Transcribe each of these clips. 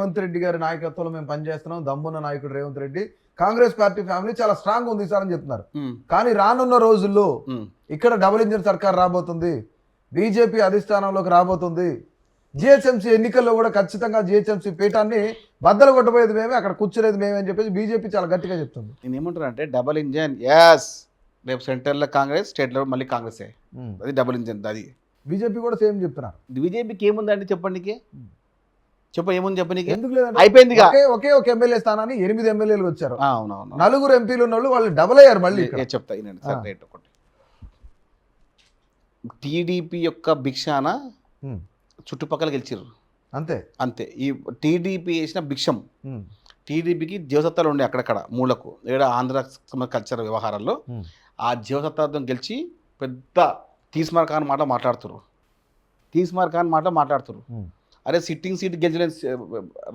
రేవంత్ రెడ్డి గారి నాయకత్వంలో మేము పనిచేస్తున్నాం, దమ్మున్న నాయకుడు రేవంత్ రెడ్డి, కాంగ్రెస్ పార్టీ ఫ్యామిలీ చాలా స్ట్రాంగ్ ఉంది సార్ అని చెప్తున్నారు. కానీ రానున్న రోజుల్లో ఇక్కడ డబుల్ ఇంజిన్ సర్కార్ రాబోతుంది, బీజేపీ అధిష్టానంలోకి రాబోతుంది, జిహెచ్ఎంసీ ఎన్నికల్లో కూడా ఖచ్చితంగా జిహెచ్ఎంసీ పీఠాన్ని బద్దలు కొట్టబోయేది మేమే, అక్కడ కూర్చునేది మేమే అని చెప్పేసి బీజేపీ చాలా గట్టిగా చెప్తుంది. నేను ఏమంటున్నా అంటే డబల్ ఇంజన్, ఎస్, రేపు సెంటర్లో కాంగ్రెస్, స్టేట్లో మళ్ళీ కాంగ్రెసే, అది డబుల్ ఇంజన్. అది బీజేపీ కూడా సేమ్ చెప్తున్నారు. బీజేపీకి ఏముందండి చెప్పండి, ఏముంది చెప్పనీకి? ఎందుకు లేదంటే అయిపోయింది, ఒకే ఒక ఎమ్మెల్యే స్థానాన్ని 8 ఎమ్మెల్యేలు వచ్చారు. అవునవును, 4 ఎంపీలు ఉన్న వాళ్ళు డబుల్ అయ్యారు. మళ్ళీ చెప్తా సార్, రేట్ ఒకటి. టీడీపీ యొక్క భిక్షాన చుట్టుపక్కల గెలిచిర్రు అంతే అంతే. ఈ టీడీపీ వేసిన భిక్షం, టీడీపీకి జీవసత్తాలు ఉండే అక్కడక్కడ మూలకు లేదా ఆంధ్ర కల్చర్ వ్యవహారాల్లో ఆ జీవసత్తాతో గెలిచి పెద్ద తీస్మార్ ఖాన్ మాట మాట్లాడుతున్నారు. అరే సిట్టింగ్ సీట్ గెలిచిన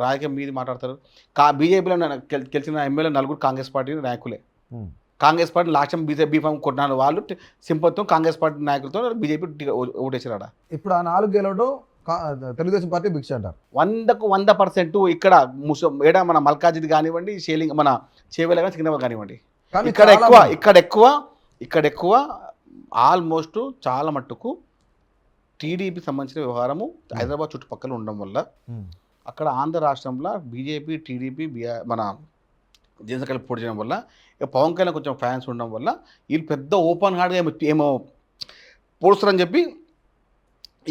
రాజకీయం మీది మాట్లాడతారు. బీజేపీలో గెలిచిన ఎమ్మెల్యే 4 కాంగ్రెస్ పార్టీ నాయకులే. Congress party last time B form కొట్టిన వాళ్ళు సింపతితో కాంగ్రెస్ పార్టీ నాయకులతో బీజేపీ ఓటేసారా. ఇప్పుడు ఆ 4 గెలవడం తెలుగుదేశం పార్టీ భిక్ష అంటారు. 100% ఇక్కడ ఏడా మన మల్కాజిది కానివ్వండి, షేలింగ్ మన చేవేల కానీ సికింద్రాబాద్ కానివ్వండి, ఇక్కడ ఎక్కువ ఆల్మోస్ట్ చాలా మట్టుకు టీడీపీ సంబంధించిన వ్యవహారము హైదరాబాద్ చుట్టుపక్కల ఉండడం వల్ల అక్కడ ఆంధ్ర రాష్ట్రంలో బీజేపీ, టీడీపీ, మన జనసేన కలిపి పోటీ చేయడం వల్ల ఇక పవన్ కళ్యాణ్ కొంచెం ఫ్యాన్స్ ఉండడం వల్ల వీళ్ళు పెద్ద ఓపెన్ హార్డ్గా ఏమో పోడుస్తారని చెప్పి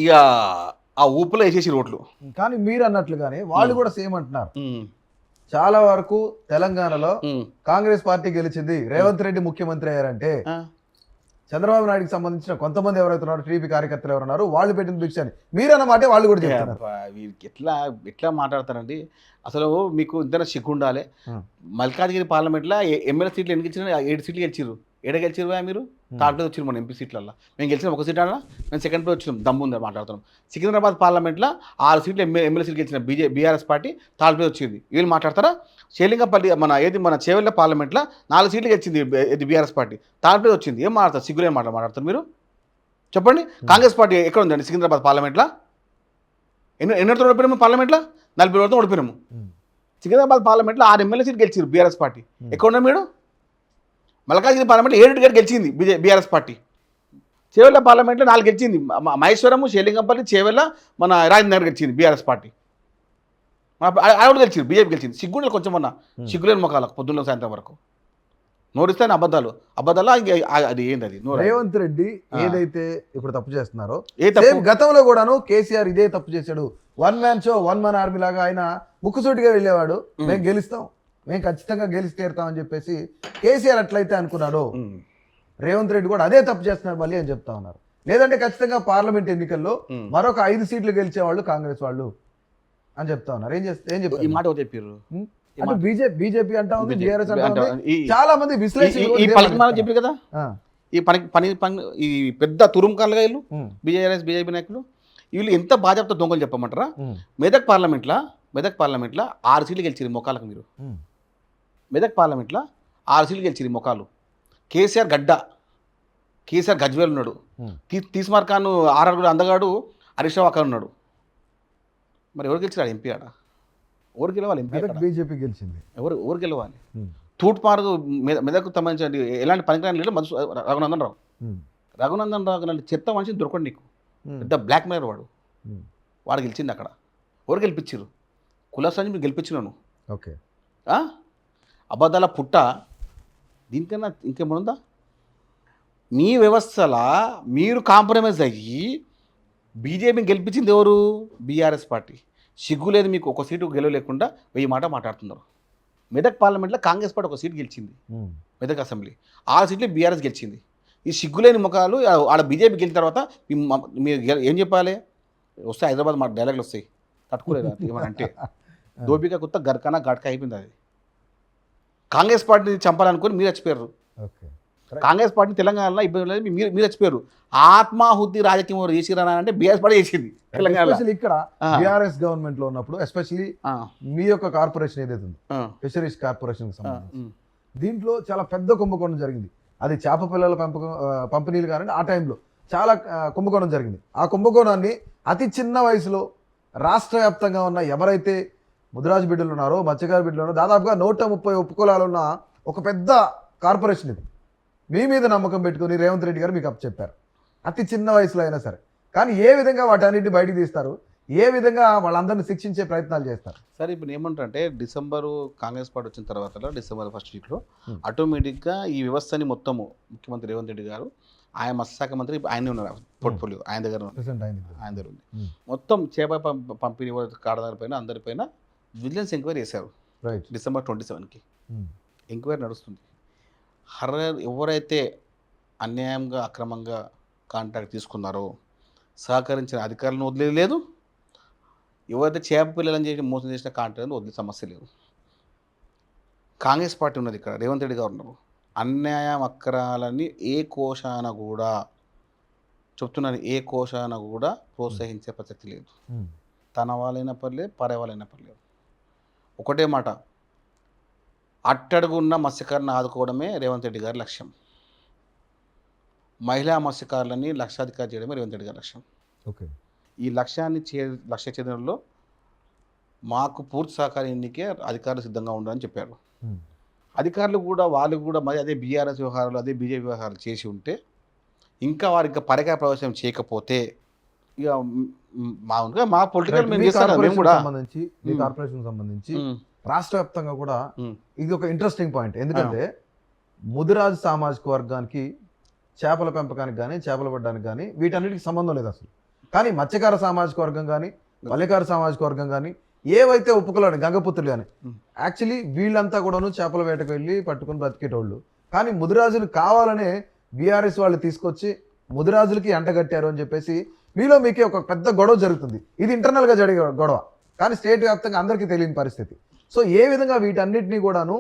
ఇక ఆ ఊపులో వేసేసి రోడ్లు. కానీ మీరు అన్నట్లుగానే వాళ్ళు కూడా సేమ్ అంటున్నారు. చాలా వరకు తెలంగాణలో కాంగ్రెస్ పార్టీ గెలిచింది, రేవంత్ రెడ్డి ముఖ్యమంత్రి అయ్యారంటే చంద్రబాబు నాయుడుకి సంబంధించిన కొంతమంది ఎవరైతే ఉన్నారో టీడీపీ కార్యకర్తలు ఎవరున్నారు వాళ్ళు పెట్టిన భిక్ష అని మీరన్న మాట వాళ్ళు కూడా చెప్తున్నారు. వీరికి ఎట్లా మాట్లాడతారండి అసలు? మీకు ఇంత సిగ్గు ఉండాలి. మల్కాజ్గిరి పార్లమెంట్లో ఎమ్మెల్యే సీట్లు ఎన్ని గెలిచినా 7 సీట్లు గెలిచిర్రు. గెలిచిరు మీరు? థర్డ్ ప్లేస్ వచ్చిరు మన ఎంపీ సీట్లలో. మేము గెలిచిన 1 సీట్ అన్నా, మేము సెకండ్ ప్లేస్ వచ్చినాం. దమ్ము ఉందని మాట్లాడుతున్నాం. సికింద్రాబాద్ పార్లమెంట్లో 6 సీట్లు ఎమ్మెల్యే సీట్లు గెలిచిన బీఆర్ఎస్ పార్టీ థర్డ్ ప్లేస్ వచ్చింది. వీళ్ళు మాట్లాడతారా? షేలింగపల్లి మన చేవెళ్ళ పార్లమెంట్లో 4 సీట్లు గెలిచింది బీఆర్ఎస్ పార్టీ, థర్డ్ ప్లేస్ వచ్చింది. ఏం మాట్లాడతారు? సిగ్గులు ఏం మాట్లాడతారు మీరు చెప్పండి? కాంగ్రెస్ పార్టీ ఎక్కడ ఉందండి సికింద్రాబాద్ పార్లమెంట్లో? ఎన్నోతో ఓడిపోయినాము పార్లమెంట్లో? 40 వరకు ఓడిపోయినాము. సికింద్రాబాద్ పార్లమెంట్లో 6 ఎమ్మెల్యే సీట్లు గెలిచారు బీఆర్ఎస్ పార్టీ. ఎక్కడ ఉన్నారు మీరు? మల్కాజ్గిరి పార్లమెంట్లో 7 గెలిచింది బీఆర్ఎస్ పార్టీ. చేవెళ్ళ పార్లమెంట్లో 4 గెలిచింది. మహేశ్వరము, షేలింగంపల్లి, చేవెళ్ళ, మన రాజేంద్ర గెలిచింది బీఆర్ఎస్ పార్టీ. ఆవిడ గెలిచింది, బీజేపీ గెలిచింది. సిగ్గుండే కొంచెం అన్న సిగ్గులేని మొక్కలకు పొద్దున్న సాయంత్రం వరకు నోరిస్తాను అబద్ధాలు. అది ఏంది? అది రేవంత్ రెడ్డి ఏదైతే ఇప్పుడు తప్పు చేస్తున్నారో గతంలో కూడాను కేసీఆర్ ఇదే తప్పు చేశాడు. 1 మ్యాన్ షో 1 మ్యాన్ ఆర్మీ లాగా ఆయన ముక్కుసూటిగా వెళ్ళేవాడు. మేము గెలుస్తాం, మేము ఖచ్చితంగా గెలిచి తీరుతామని చెప్పేసి కేసీఆర్ అట్లయితే అనుకున్నాడు, రేవంత్ రెడ్డి కూడా అదే తప్పు చేస్తున్నారు మళ్ళీ అని చెప్తా ఉన్నారు. లేదంటే ఖచ్చితంగా పార్లమెంట్ ఎన్నికల్లో మరొక 5 సీట్లు గెలిచేవాళ్ళు కాంగ్రెస్ వాళ్ళు అని చెప్తా ఉన్నారు. ఏం చెప్తారు? ఈ మాట చెప్పారు. అంటే బీజేపీ అంటా ఉంది, బీఆర్ఎస్ అంటా ఉంది. చాలా మంది విశ్లేషకులు చెప్పారు కదా, ఈ ఈ పెద్ద తురుంకాలుగా వీళ్ళు బీజేపీ నాయకులు వీళ్ళు ఎంత బాధ్యత దొంగలు చెప్పమంటారా? మెదక్ పార్లమెంట్లో 6 సీట్లు గెలిచిరు మొక్కలకు. మీరు మెదక్ పార్లమెంట్లో 6 సీట్లు గెలిచిరు మొక్కలు. కేసీఆర్ గజ్వేల్ ఉన్నాడు, తీస్మార్ ఖాన్ ఆర్ఆర్ అందగాడు హరీష్ రావు అక్కడ ఉన్నాడు. మరి ఎవరు గెలిచారు ఎంపీ? ఆడ ఎవరు గెలవాలి? ఎంపీ బీజేపీ గెలిచింది. ఎవరు గెలవాలి? తూట్పారు మెదకు సంబంధించిన ఎలాంటి పనికిరాని లేదు రఘునందన్ రావు లాంటి చెత్త మనిషిని దొరకండి నీకు. పెద్ద బ్లాక్ మెయిలర్ వాడు గెలిచింది అక్కడ. ఎవరు గెలిపించారు? కులాసాన్ని మీరు గెలిపించినాను. ఓకే, అబద్ధాల పుట్ట. దీనికన్నా ఇంకేమనుందా? మీ వ్యవస్థలా మీరు కాంప్రమైజ్ అయ్యి బీజేపీని గెలిపించింది ఎవరు? BRS party. సిగ్గు లేదు మీకు? 1 సీటు గెలవలేకుండా 1000 మాట మాట్లాడుతున్నారు. మెదక్ పార్లమెంట్లో కాంగ్రెస్ పార్టీ 1 సీటు గెలిచింది. మెదక్ అసెంబ్లీ 6 సీట్లు బీఆర్ఎస్ గెలిచింది. ఈ సిగ్గులేని ముఖాలు ఆడ బీజేపీ గెలిచిన తర్వాత మీరు ఏం చెప్పాలి? వస్తాయి హైదరాబాద్ మా డైలాగులు వస్తాయి, తట్టుకోలేదు ఏమనంటే. దోపిక కొత్త గర్కానా గడక అయిపోయింది. అది కాంగ్రెస్ పార్టీని చంపాలనుకుని మీరు చచ్చిపోయారు. కాంగ్రెస్ పార్టీ తెలంగాణలో ఇబ్బంది లేదు, మీరు చచ్చిపోయారు. ఆత్మాహుతి రాజకీయం ఎవరు చేసిరా అంటే బీఆర్ఎస్ పార్టీ చేసింది తెలంగాణలో. ఇక్కడ బీఆర్ఎస్ గవర్నమెంట్ లో ఉన్నప్పుడు ఎస్పెషల్లీ మీ యొక్క కార్పొరేషన్ ఏదైతే ఉందో ఫిషరీస్ కార్పొరేషన్ సంబంధించి దీంట్లో చాలా పెద్ద కుంభకోణం జరిగింది. అది చేప పిల్లల పంపిణీలు కానీ ఆ టైంలో చాలా కుంభకోణం జరిగింది. ఆ కుంభకోణాన్ని అతి చిన్న వయసులో రాష్ట్ర వ్యాప్తంగా ఉన్న ఎవరైతే ముదిరాజు బిడ్డలు ఉన్నారో మత్స్యకారు బిడ్డలు ఉన్నారో దాదాపుగా 130 ఉపకులాలు ఉన్న ఒక పెద్ద కార్పొరేషన్ ఇది. మీ మీద నమ్మకం పెట్టుకుని రేవంత్ రెడ్డి గారు మీకు చెప్పారు, అతి చిన్న వయసులో అయినా సరే. కానీ ఏ విధంగా వాటన్నిటిని బయటికి తీస్తారు, ఏ విధంగా వాళ్ళందరినీ శిక్షించే ప్రయత్నాలు చేస్తారు? సరే, ఇప్పుడు ఏమంటారంటే డిసెంబరు కాంగ్రెస్ పార్టీ వచ్చిన తర్వాత డిసెంబర్ ఫస్ట్ వీక్లో ఆటోమేటిక్గా ఈ వ్యవస్థని మొత్తము ముఖ్యమంత్రి రేవంత్ రెడ్డి గారు, ఆయన మత్స్యశాఖ మంత్రి ఆయనే ఉన్నారు, పోర్ట్ఫోలియో ఆయన దగ్గర ఉంది. మొత్తం చేప పంపిణీ కాడదారి పైన అందరిపైన విజిలెన్స్ ఎంక్వైరీ చేశారు డిసెంబర్ 27కి. ఎంక్వైరీ నడుస్తుంది. ఎవరైతే అన్యాయంగా అక్రమంగా కాంట్రాక్ట్ తీసుకున్నారో సహకరించిన అధికారులను వదిలేదు, ఎవరైతే చేప పిల్లలని చెప్పి మోసం చేసిన కాంట్రాక్ట్ని వదిలే సమస్య లేదు. కాంగ్రెస్ పార్టీ ఉన్నది ఇక్కడ, రేవంత్ రెడ్డి గారు ఉన్నారు. అన్యాయం అక్రమాలని ఏ కోశాన కూడా చెప్తున్నాను, ఏ కోశాన కూడా ప్రోత్సహించే ప్రసక్తి లేదు. తన వాళ్ళైనా పర్లేదు, పరే వాళ్ళైనా పర్లేదు. ఒకటే మాట, అట్టడుగున్న మత్స్యకారులను ఆదుకోవడమే రేవంత్ రెడ్డి గారి లక్ష్యం. మహిళా మత్స్యకారులని లక్షాధికారి చేయడమే రేవంత్ రెడ్డి గారి లక్ష్యం. ఓకే, ఈ లక్ష్యాన్ని లక్ష్య ఛేదనలో మాకు పూర్తి సహకారం ఎన్నికే అధికారులు సిద్ధంగా ఉండాలని చెప్పారు. అధికారులు కూడా వాళ్ళు కూడా మరి అదే బీఆర్ఎస్ వ్యవహారాలు, అదే బీజేపీ వ్యవహారాలు చేసి ఉంటే, ఇంకా వారు ఇంకా పరికార ప్రవేశం చేయకపోతే ఇక మా పొలిటికల్ మేము కూడా మీ కార్పొరేషన్ సంబంధించి రాష్ట్ర వ్యాప్తంగా కూడా ఇది ఒక ఇంట్రెస్టింగ్ పాయింట్. ఎందుకంటే ముదిరాజు సామాజిక వర్గానికి చేపల పెంపకానికి కానీ చేపలు పట్టడానికి కానీ వీటన్నిటికి సంబంధం లేదు అసలు. కానీ మత్స్యకార సామాజిక వర్గం కానీ వలెకార సామాజిక వర్గం కానీ ఏవైతే ఒప్పుకోలేని గంగపుత్రులు కానీ యాక్చువల్లీ వీళ్ళంతా కూడాను చేపల వేటకు వెళ్ళి పట్టుకుని బ్రతికేటోళ్ళు. కానీ ముదిరాజులు కావాలనే బీఆర్ఎస్ వాళ్ళు తీసుకొచ్చి ముదిరాజులకి ఎంటగట్టారు అని చెప్పేసి మీలో మీకే ఒక పెద్ద గొడవ జరుగుతుంది. ఇది ఇంటర్నల్గా జరిగే గొడవ, కానీ స్టేట్ వ్యాప్తంగా అందరికీ తెలియని పరిస్థితి. సో ఏ విధంగా వీటన్నిటినీ కూడాను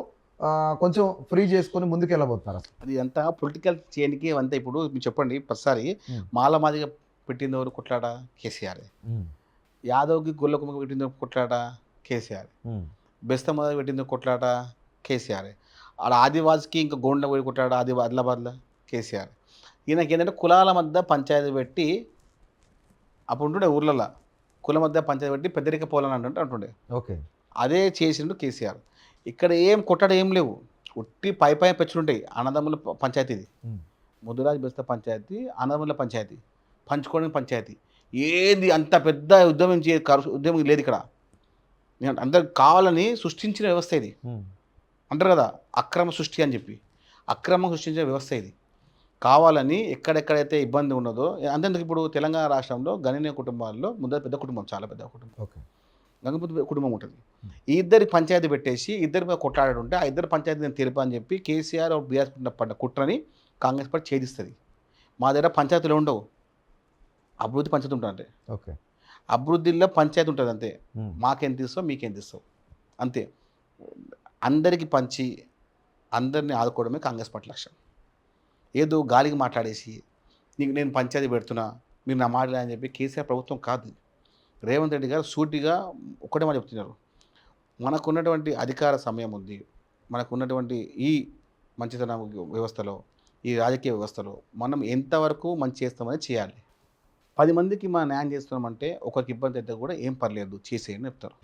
కొంచెం ఫ్రీ చేసుకొని ముందుకెళ్ళబోతున్నారు? అది ఎంత పొలిటికల్ చేయడానికి అంతా. ఇప్పుడు మీరు చెప్పండి, ప్రతిసారి మాల మాదిగా పెట్టింది ఎవరు కొట్లాట? కేసీఆర్. యాదవ్కి గొల్లకుమ్మకి పెట్టింది కొట్లాట? కేసీఆర్. బెస్త మొదలు పెట్టింది కొట్లాట? కేసీఆర్. ఆడ ఆదివాసికి ఇంకా గోండ పోయి కొట్లాట ఆదిలాబాద్లో? కేసీఆర్. ఈయనకి ఏంటంటే కులాల మధ్య పంచాయతీ పెట్టి అప్పుడు ఉంటుండే ఊర్లలో కుల మధ్య పంచాయతీ పెట్టి పెద్దరిక పోలని అంటుండే. ఓకే, అదే చేసిండు కేసీఆర్. ఇక్కడ ఏం కొట్టడం ఏం లేవు, ఉట్టి పై పెచ్చులుంటాయి. అన్నదమ్ముల పంచాయతీది, ముదిరాజ్ బెస్త పంచాయతీ, అన్నదమ్ముల పంచాయతీ, పంచుకోవడానికి పంచాయతీ. ఏది అంత పెద్ద ఉద్యమం లేదు ఇక్కడ. నేను అందరికి కావాలని సృష్టించిన వ్యవస్థ ఇది. అంటారు కదా అక్రమ సృష్టి అని చెప్పి, అక్రమం సృష్టించిన వ్యవస్థ ఇది. కావాలని ఎక్కడెక్కడైతే ఇబ్బంది ఉన్నదో అంతేందుకు ఇప్పుడు తెలంగాణ రాష్ట్రంలో గణనీయ కుటుంబాల్లో పెద్ద కుటుంబం, చాలా పెద్ద కుటుంబం, గంగపుత్ర కుటుంబం ఉంటుంది. ఈ ఇద్దరికి పంచాయతీ పెట్టేసి ఇద్దరి మీద కొట్లాడుంటే ఆ ఇద్దరు పంచాయతీ నేను తీర్పు అని చెప్పి కేసీఆర్ బీఆర్ఎస్ పడ్డ కుట్రని కాంగ్రెస్ పార్టీ ఛేదిస్తుంది. మా దగ్గర పంచాయతీలు ఉండవు, అభివృద్ధి పంచాయతీ ఉంటుంది. ఓకే, అభివృద్ధిలో పంచాయతీ ఉంటుంది అంతే. మాకేం తీస్తావు మీకేం తీస్తావు అంతే. అందరికీ పంచి అందరినీ ఆదుకోవడమే కాంగ్రెస్ పార్టీ లక్ష్యం. ఏదో గాలికి మాట్లాడేసి నీకు నేను పంచాయతీ పెడుతున్నా మీరు నా మాట అని చెప్పి కేసీఆర్ ప్రభుత్వం కాదు. రేవంత్ రెడ్డి గారు సూటిగా ఒక్కటే మాట చెప్తున్నారు, మనకున్నటువంటి అధికార సమయం ఉంది, మనకున్నటువంటి ఈ మంచితన వ్యవస్థలో, ఈ రాజకీయ వ్యవస్థలో మనం ఎంతవరకు మంచి చేస్తామని చేయాలి. 10 మందికి మనం న్యాయం చేస్తున్నామంటే ఒకరికి ఇబ్బంది అయితే కూడా ఏం పర్లేదు చేసేయని చెప్తారు.